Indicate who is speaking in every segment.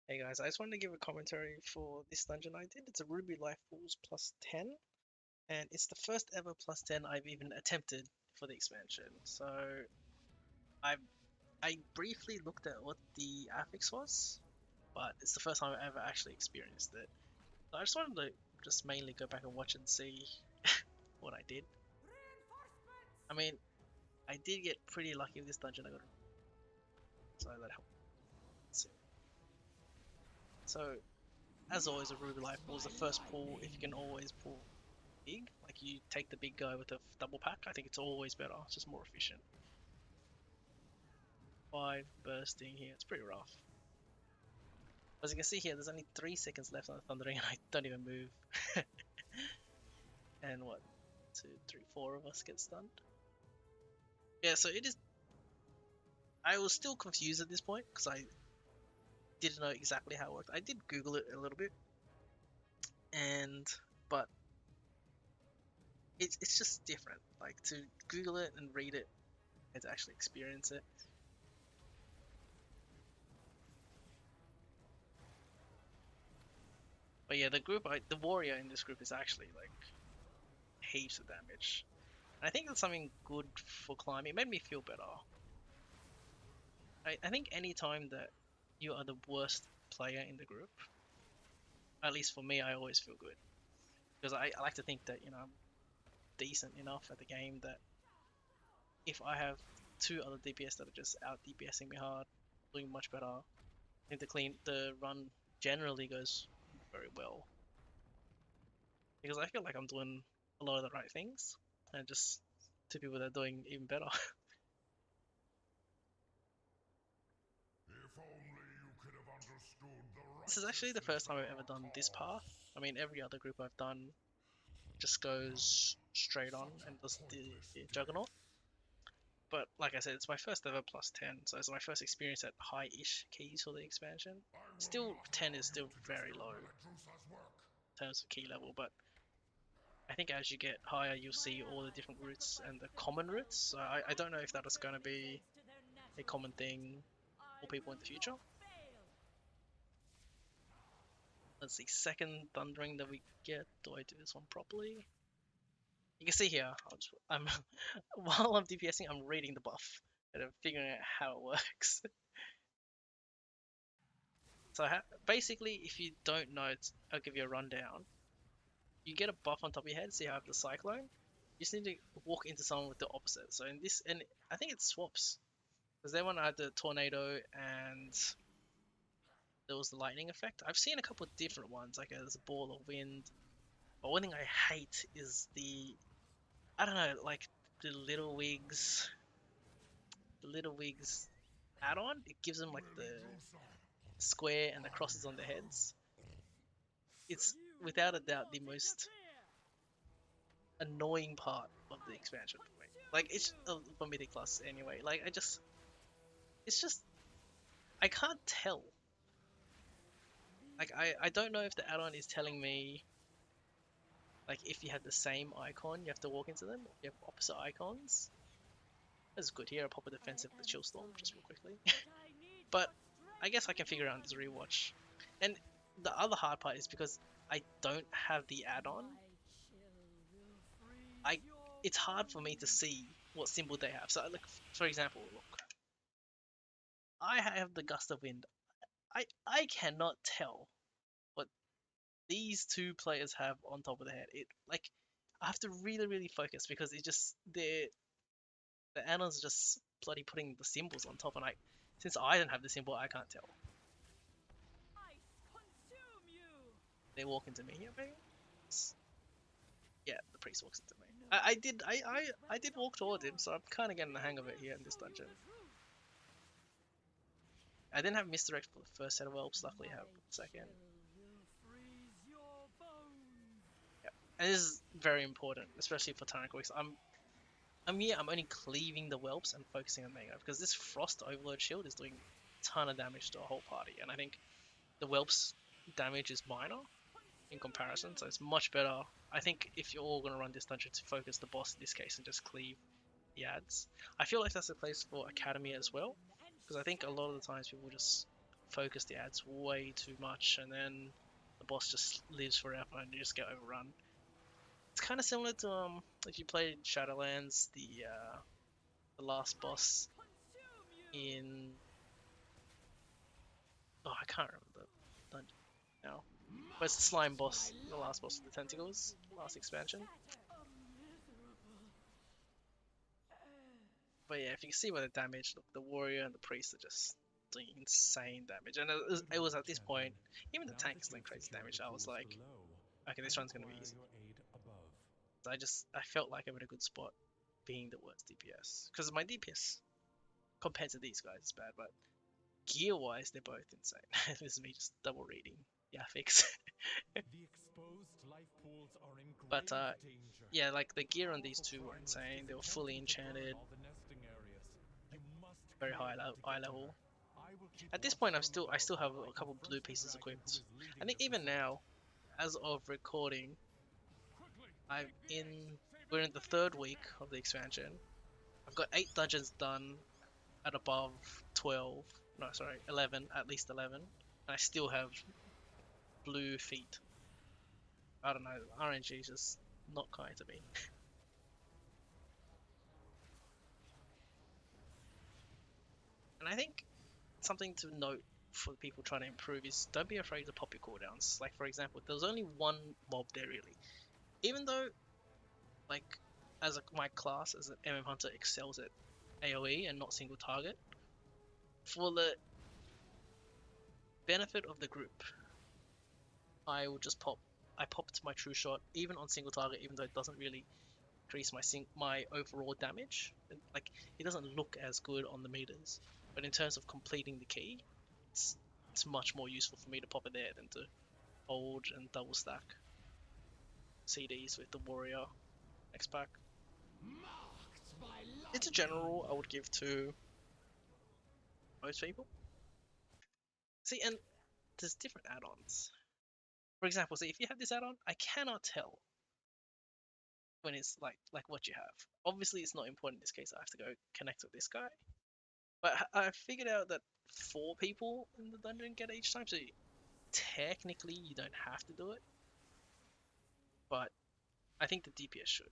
Speaker 1: Hey guys, I just wanted to give a commentary for this dungeon I did. It's a Ruby Life Pools plus 10, and it's the first ever plus 10 I've even attempted for the expansion. So I I briefly looked at what the affix was, but it's the first time I ever actually experienced it. So I just wanted to just mainly go back and watch and see what I did. I mean, I did get pretty lucky with this dungeon. I got so that helped. Let's see. So as always, a Ruby Life Pool is the first pool. If you can always pull big. Like you take the big guy with a double pack. I think it's always better. It's just more efficient. 5 bursting here. It's pretty rough. As you can see here, there's only 3 seconds left on the Thundering, and I don't even move. And what? 2, 3, 4 of us get stunned. Yeah, so it is. I was still confused at this point because I didn't know exactly how it worked. I did Google it a little bit, and but it's just different. Like to Google it and read it and to actually experience it. But yeah, the warrior in this group is actually like heaps of damage. And I think that's something good for climbing. It made me feel better. I think any time that you are the worst player in the group, at least for me, I always feel good because I like to think that I'm decent enough at the game that if I have two other DPS that are just out DPSing me hard, doing much better, I think the run generally goes very well because I feel like I'm doing a lot of the right things and just two people that are doing even better.
Speaker 2: If only you could have understood the
Speaker 1: This is actually the
Speaker 2: righteousness
Speaker 1: first time
Speaker 2: of
Speaker 1: I've ever
Speaker 2: our
Speaker 1: done this path.
Speaker 2: cause.
Speaker 1: I mean, every other group I've done just goes straight on
Speaker 2: Such
Speaker 1: and
Speaker 2: a
Speaker 1: does the
Speaker 2: pointless
Speaker 1: Juggernaut.
Speaker 2: death.
Speaker 1: But like I said, it's my first ever plus 10, so it's my first experience at high-ish keys for the expansion.
Speaker 2: I will
Speaker 1: Still,
Speaker 2: not
Speaker 1: 10
Speaker 2: allow
Speaker 1: is
Speaker 2: you
Speaker 1: still
Speaker 2: to
Speaker 1: very
Speaker 2: disturb
Speaker 1: low in
Speaker 2: Meladrusa's work.
Speaker 1: terms of key level, but I think as you get higher, you'll see all the different routes and the common routes. So I don't know if that is going to be a common thing for people in the future. Let's see, second Thundering that we get. Do I do this one properly? You can see here, I'm while I'm DPSing, I'm reading the buff and I'm figuring out how it works. So basically, if you don't know, I'll give you a rundown. You get a buff on top of your head, so you have the Cyclone. You just need to walk into someone with the opposite. So in this, and I think it swaps because that one I had the Tornado and there was the Lightning effect. I've seen a couple of different ones, like there's a Ball of Wind. But one thing I hate is I don't know, like the the Little Wigs add-on. It gives them like the
Speaker 2: Meladrusa,
Speaker 1: square and the
Speaker 2: I
Speaker 1: crosses on their
Speaker 2: have
Speaker 1: heads. It's without a doubt the most annoying part of the expansion for me. Like it's for Mythic Plus anyway. Like it's just I can't tell. Like I don't know if the add-on is telling me like if you have the same icon, you have to walk into them. Or if you have opposite icons. That's good here. I'll pop a defensive with the Chill Storm just real quickly. But I guess I can figure out this rewatch. And the other hard part is because I don't have the add-on. I it's hard for me to see what symbol they have. So like for example, look, I have the Gust of Wind. I cannot tell what these two players have on top of their head. It like I have to really focus because it just the add-ons are just bloody putting the symbols on top, and since I don't have the symbol, I can't tell. They walk into me here, maybe. Yeah, the priest walks into me. I did walk towards him, so I'm kind of getting the hang of it here in this dungeon. I didn't have misdirect for the first set of whelps. Luckily, I have the second. Yeah, and this is very important, especially for Tyrannical. I'm here. I'm only cleaving the whelps and focusing on Mega because this Frost Overload Shield is doing a ton of damage to a whole party, and I think the whelps damage is minor in comparison, so it's much better. I think if you're all gonna run this dungeon to focus the boss in this case and just cleave the ads, I feel like that's the place for Academy as well, because I think a lot of the times people just focus the ads way too much, and then the boss just lives forever and you just get overrun. It's kind of similar to if you played Shadowlands, the last boss in I can't remember the dungeon now. But it's the slime boss, the last boss of the tentacles, last expansion. But yeah, if you can see by the damage, look, the warrior and the priest are just doing insane damage. And it was at this point, even the tanks doing crazy damage. I was like, okay, this run's gonna be easy. So I felt like I'm in a good spot, being the worst DPS, because my DPS compared to these guys is bad, but gear-wise, they're both insane. This is me just double reading. Yeah, fix. But yeah, like the gear on these two were insane. They were fully enchanted, very high level. At this point, I still have a couple blue pieces equipped. I think even now, as of recording, I'm in. We're in the third week of the expansion. I've got 8 dungeons done at above 12. No, sorry, 11. At least 11. And I still have blue feet. I don't know. RNG is just not kind to me. And I think something to note for people trying to improve is don't be afraid to pop your cooldowns. Like for example, there's only one mob there really. Even though, like, my class as an MM Hunter excels at AoE and not single target, for the benefit of the group, I will just pop. I popped my true shot even on single target, even though it doesn't really increase my overall damage. Like it doesn't look as good on the meters, but in terms of completing the key, it's much more useful for me to pop it there than to hold and double stack CDs with the warrior X pack. It's a general I would give to most people. See, and there's different add-ons. For example, see if you have this add-on, I cannot tell when it's like what you have. Obviously, it's not important in this case. I have to go connect with this guy. But I figured out that 4 people in the dungeon get it each time, so technically you don't have to do it. But I think the DPS should.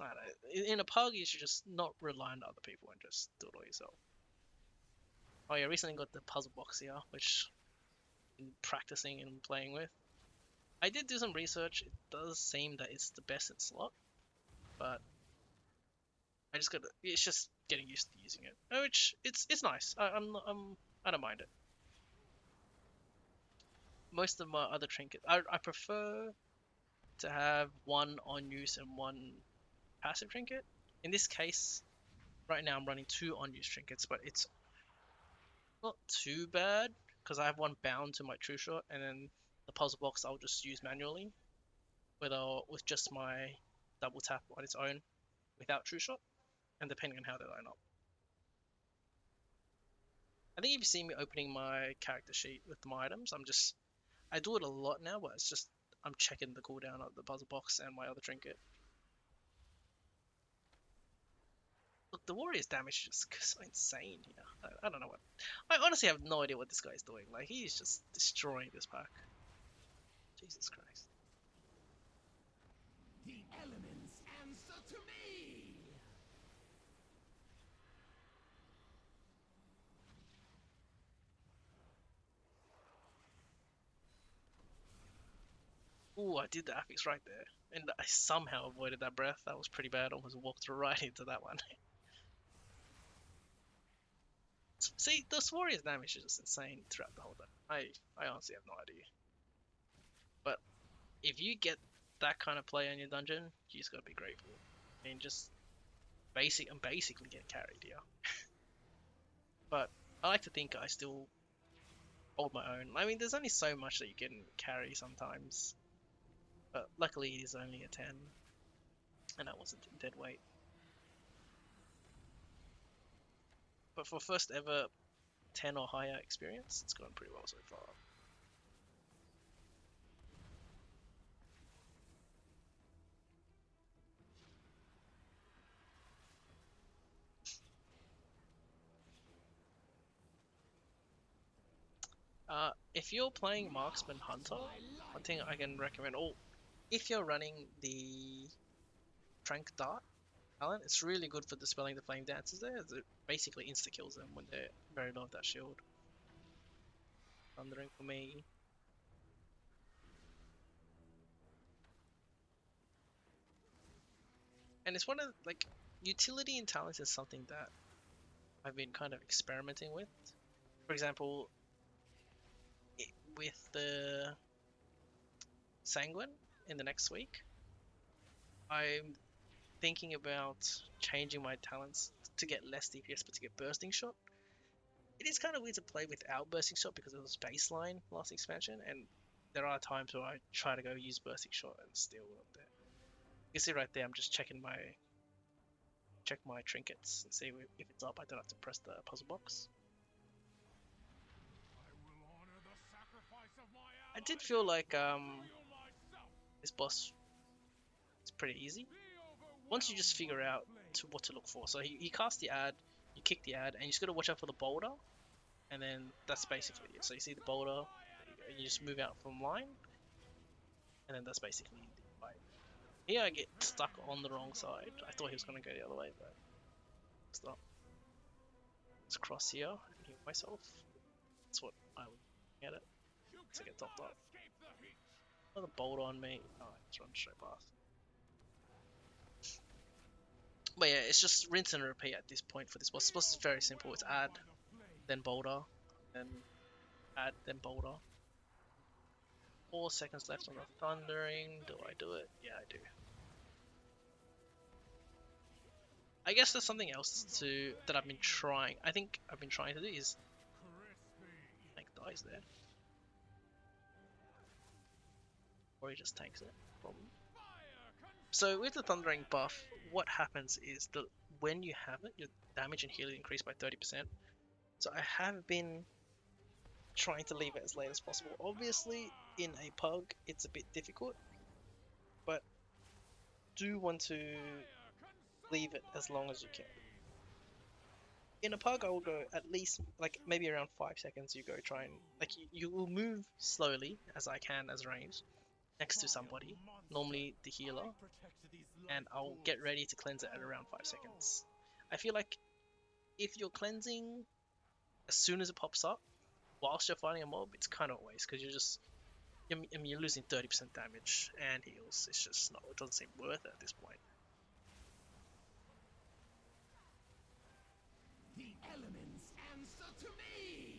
Speaker 1: I don't know. In a pug, you should just not rely on other people and just do it all yourself. Oh yeah, I recently got the puzzle box here, which I'm practicing and playing with. I did do some research. It does seem that it's the best in slot, but I just gotta. It's just getting used to using it, which it's nice. I don't mind it. Most of my other trinkets, I prefer to have one on use and one passive trinket. In this case, right now I'm running 2 on use trinkets, but it's not too bad because I have one bound to my true shot, and then the puzzle box I'll just use manually, with just my double tap on its own without true shot, and depending on how they line up. I think if you see me opening my character sheet with my items, I do it a lot now, but it's just I'm checking the cooldown of the puzzle box and my other trinket. Look, the warrior's damage is just so insane here. I don't know what. I honestly have no idea what this guy's doing. Like, he's just destroying this pack. Jesus Christ.
Speaker 3: The elements answer to me!
Speaker 1: Ooh, I did the affix right there. And I somehow avoided that breath. That was pretty bad. Almost walked right into that one. See, this warrior's damage is just insane throughout the whole time. I honestly have no idea. But if you get that kind of play in your dungeon, you just gotta be grateful. I mean, just basically get carried here. But I like to think I still hold my own. I mean, there's only so much that you can carry sometimes. But luckily, it is only a 10. And that wasn't dead weight. But for first ever 10 or higher experience, it's gone pretty well so far. If you're playing Marksman Hunter, one thing I can recommend, or if you're running the Trank Dart talent, it's really good for dispelling the flame dancers there. It basically insta kills them when they're very low of that shield. Thundering for me. And it's one of like utility in talents is something that I've been kind of experimenting with. For example, with the Sanguine in the next week, I'm thinking about changing my talents to get less DPS but to get bursting shot. It is kind of weird to play without bursting shot because it was baseline last expansion, and there are times where I try to go use bursting shot and still not there. You can see right there, I'm just checking check my trinkets and see if it's up. I don't have to press the puzzle box. I did feel like this boss is pretty easy once you just figure out what to look for. So you cast the ad, you kick the ad, and you just gotta watch out for the boulder, and then that's basically it. So you see the boulder, and you just move out from line, and then that's basically the fight. Here I get stuck on the wrong side. I thought he was gonna go the other way, but it's not. Let's cross here and heal myself. That's what I would get it. To get topped up. Another boulder on me. Oh, I just run straight past. But yeah, it's just rinse and repeat at this point for this boss. This boss is very simple. It's add, then boulder, then add, then boulder. 4 seconds left on the thundering. Do I do it? Yeah, I do. I guess there's something else that I've been trying. I think I've been trying to do is make dies there. Or he just tanks it. Problem. So with the thundering buff, what happens is that when you have it, your damage and healing increase by 30%. So I have been trying to leave it as late as possible. Obviously, in a pug, it's a bit difficult, but do want to leave it as long as you can. In a pug, I will go at least like maybe around 5 seconds. You go try and like you will move slowly as I can as range next to somebody, normally the healer, and I'll get ready to cleanse it at around 5 seconds. I feel like if you're cleansing as soon as it pops up, whilst you're fighting a mob, it's kind of a waste because you're losing 30% damage and heals. It's just not, it doesn't seem worth it at this point.
Speaker 3: The elements answer to me.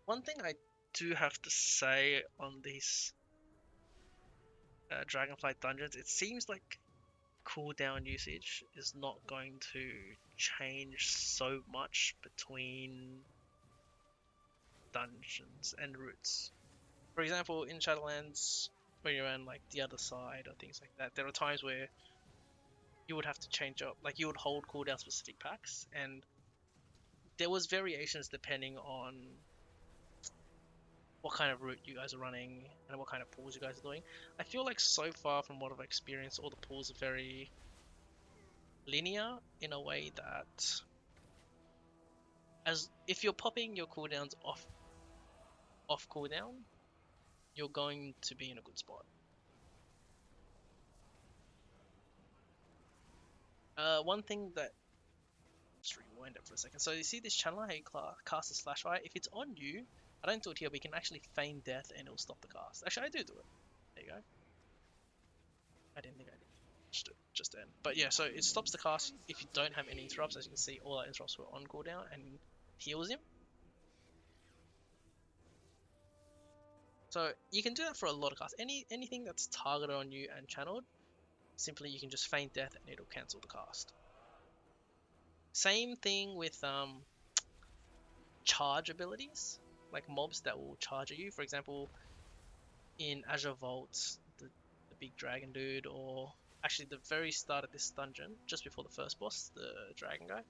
Speaker 1: One thing I do have to say on these Dragonflight dungeons, it seems like cooldown usage is not going to change so much between dungeons and routes. For example, in Shadowlands, when you're on like the other side or things like that, there are times where you would have to change up, like you would hold cooldown specific packs, and there was variations depending on what kind of route you guys are running and what kind of pools you guys are doing. I feel like so far from what I've experienced, all the pools are very linear in a way that as if you're popping your cooldowns off cooldown, you're going to be in a good spot. One thing that just rewind it for a second. So you see this channel, how you cast a slash fire. If it's on you, I don't do it here, but you can actually feign death and it'll stop the cast. Actually, I do it. There you go. I didn't think I did just then. But yeah, so it stops the cast if you don't have any interrupts. As you can see, all our interrupts were on cooldown and heals him. So you can do that for a lot of casts. Anything that's targeted on you and channeled, simply you can just feign death and it'll cancel the cast. Same thing with charge abilities, like mobs that will charge at you. For example, in Azure Vault, the big dragon dude, or actually the very start of this dungeon, just before the first boss, the dragon guy,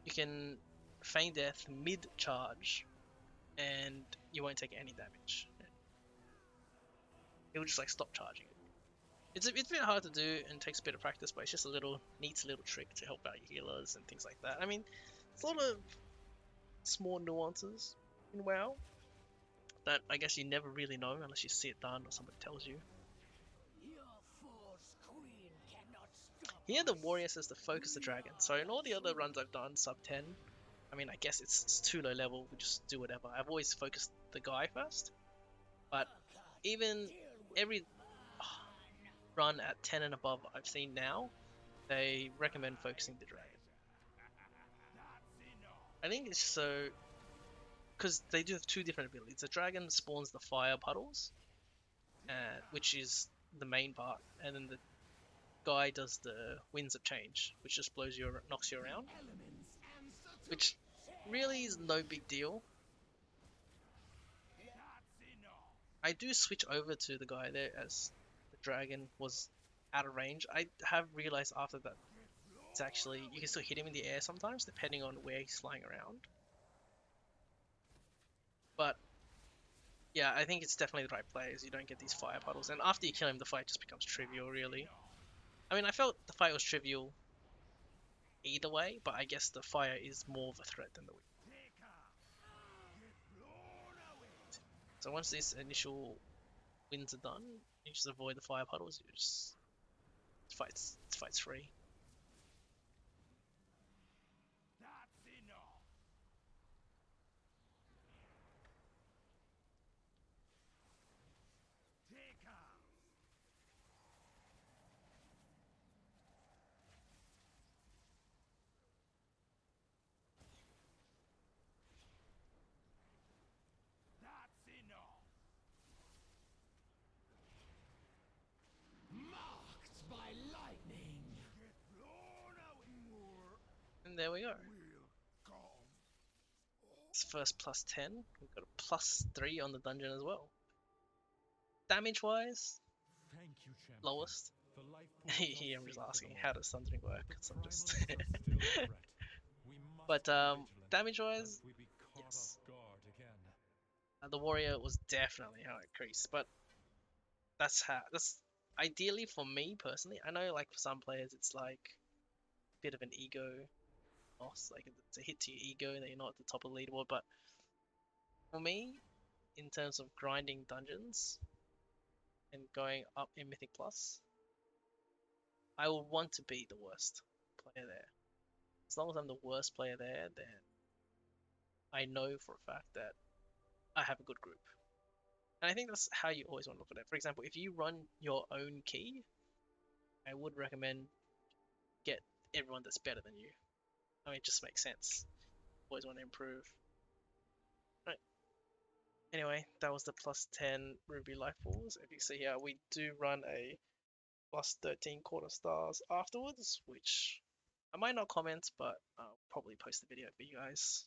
Speaker 1: you can feign death mid-charge and you won't take any damage. It will just like stop charging. It's a bit hard to do and takes a bit of practice, but it's just a neat little trick to help out your healers and things like that. I mean, it's a lot of small nuances in WoW that I guess you never really know unless you see it done or somebody tells you.
Speaker 3: Your force queen cannot stop
Speaker 1: Here the
Speaker 3: us.
Speaker 1: warrior says to focus the dragon. So in all the other runs I've done sub 10, I mean I guess it's too low level, we just do whatever. I've always focused the guy first, but even every run at 10 and above I've seen now, they recommend focusing the dragon. I think it's so because they do have two different abilities. The dragon spawns the fire puddles, which is the main part, and then the guy does the winds of change, which just knocks you around,
Speaker 3: Elements answer to
Speaker 1: which really is no big deal. I do switch over to the guy there as the dragon was out of range. I have realized after that it's actually you can still hit him in the air sometimes depending on where he's flying around. But yeah, I think it's definitely the right play as you don't get these fire puddles, and after you kill him the fight just becomes trivial really. I mean I felt the fight was trivial either way, but I guess the fire is more of a threat than the wind. So once these initial winds are done, you just avoid the fire puddles, you just fight's free.
Speaker 3: marked by lightning.
Speaker 1: And there we go. It's first plus 10. We've got a plus 3 on the dungeon as well. Damage wise,
Speaker 4: Thank you, champion.
Speaker 1: lowest.
Speaker 4: The life pools are
Speaker 1: Here I'm just
Speaker 4: sealed to
Speaker 1: asking
Speaker 4: the
Speaker 1: how
Speaker 4: world.
Speaker 1: does Thundering work?
Speaker 4: The
Speaker 1: So I'm just
Speaker 4: primals are still a threat. We must
Speaker 1: but
Speaker 4: be vigilant,
Speaker 1: damage wise,
Speaker 4: lest we be caught
Speaker 1: yes.
Speaker 4: off guard again.
Speaker 1: The warrior was definitely how it increased, but that's ideally for me personally. I know like for some players it's like a bit of an ego loss, like it's a hit to your ego that you're not at the top of the leaderboard, but for me, in terms of grinding dungeons and going up in Mythic Plus, I would want to be the worst player there. As long as I'm the worst player there, then I know for a fact that I have a good group. And I think that's how you always want to look at it. For example, if you run your own key, I would recommend get everyone that's better than you. I mean, it just makes sense. Always want to improve. Right. Anyway, that was the plus 10 Ruby Life Pools. If you see here, we do run a plus 13 quarter stars afterwards, which I might not comment, but I'll probably post the video for you guys.